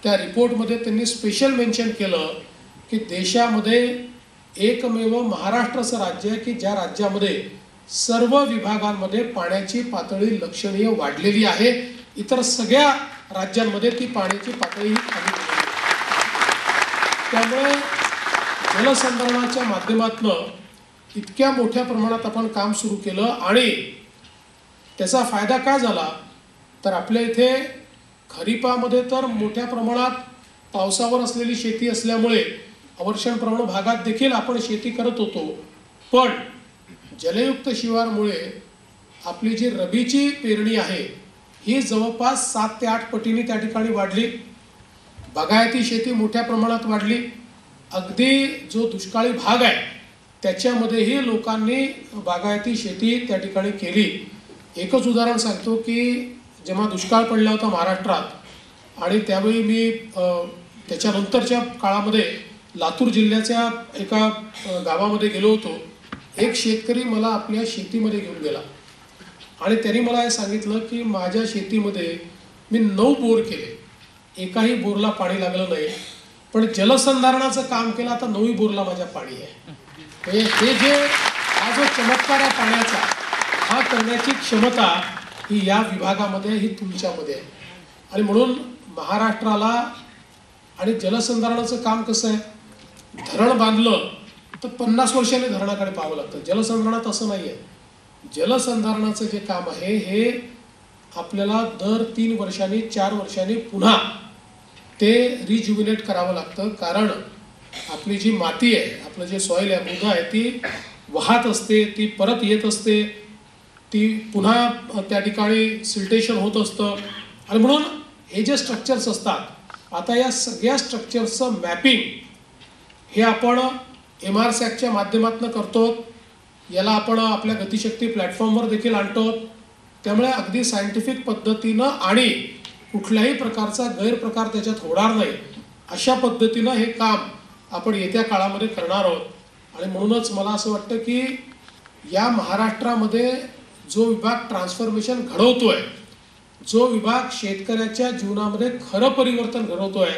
त्या रिपोर्टमध्ये त्यांनी special mention केलं की देशामध्ये एकमेव महाराष्ट्र असं राज्य आहे की ज्या राज्यामध्ये सर्व विभागांमध्ये पाण्याची पातळी लक्षणीय वाढलेली आहे. इतर सगळ्या राज्यांमध्ये ती पाण्याची पातळी खाली गेली. त्यामुळे जलसंधारणाच्या माध्यमातून इतक्या मोठ्या प्रमाणात आपण काम सुरू केलं आणि त्याचा फायदा काय झाला तर आपल्या इथे खरीपामध्ये तर मोठ्या प्रमाणात पावसावर असलेली शेती असल्यामुळे अवर्षणप्रवण भागात देखील आपण शेती करत होतो. पण जलयुक्त शिवारमुळे आपली जी रबीची पेरणी आहे ही जवळपास 7 ते 8 पटीने त्या ठिकाणी वाढली. बागायती शेती मोठ्या प्रमाणात वाढली. अगदी जो दुष्काळी भाग आहे त्याच्यामध्येही लोकांनी बागायती शेती त्या ठिकाणी केली. एकच उदाहरण सांगतो की जेव्हा दुष्काळ पडला होता महाराष्ट्रात आणि त्यावेळी मी त्याच्यानंतरच्या काळामध्ये लातूर जिल्ह्याच्या एका गावामध्ये गेलो होतो. एक शेतकरी मला आपल्या शेतीमध्ये घेऊन गेला आणि त्यांनी मला हे सांगितलं की माझ्या शेतीमध्ये मी 9 बोर केले, एकाही बोरला पाणी लागलं नाही, पण जलसंधारणाचं काम केलं, आता 9 बोरला माझ्या पाणी आहे. हे जे हा जो चमत्कार आहे पाण्याचा हा करण्याची क्षमता ही या विभागामध्ये ही तुमच्यामध्ये आहे. आणि म्हणून महाराष्ट्राला आणि जलसंधारणाचं काम कसं आहे, धरण बांधलं तर 50 वर्षांनी धरणाकडे पाहावं लागतं. जलसंधारणात असं नाही आहे. जलसंधारणाचं जे काम आहे हे आपल्याला दर 3 वर्षांनी 4 वर्षांनी पुन्हा ते रिज्युविनेट करावं लागतं. कारण आपली जी माती आहे, आपलं जे सॉईल आहे, मृदा आहे, ती वाहत असते, ती परत येत असते, ती पुन्हा त्या ठिकाणी सिल्टेशन होत असतं. आणि म्हणून हे जे स्ट्रक्चर्स असतात आता या सगळ्या स्ट्रक्चर्सचं मॅपिंग हे आपण MRSACच्या माध्यमातून करतो. याला आपण आपल्या गतिशक्ती प्लॅटफॉर्मवर देखील आणतो. त्यामुळे अगदी सायंटिफिक पद्धतीनं आणि कुठल्याही प्रकारचा गैरप्रकार त्याच्यात होणार नाही अशा पद्धतीनं हे काम आपण येत्या काळामध्ये करणार आहोत. आणि म्हणूनच मला असं वाटतं की या महाराष्ट्रामध्ये जो विभाग ट्रान्सफॉर्मेशन घडवतोय, जो विभाग शेतकऱ्याच्या जीवनामध्ये खरं परिवर्तन घडवतोय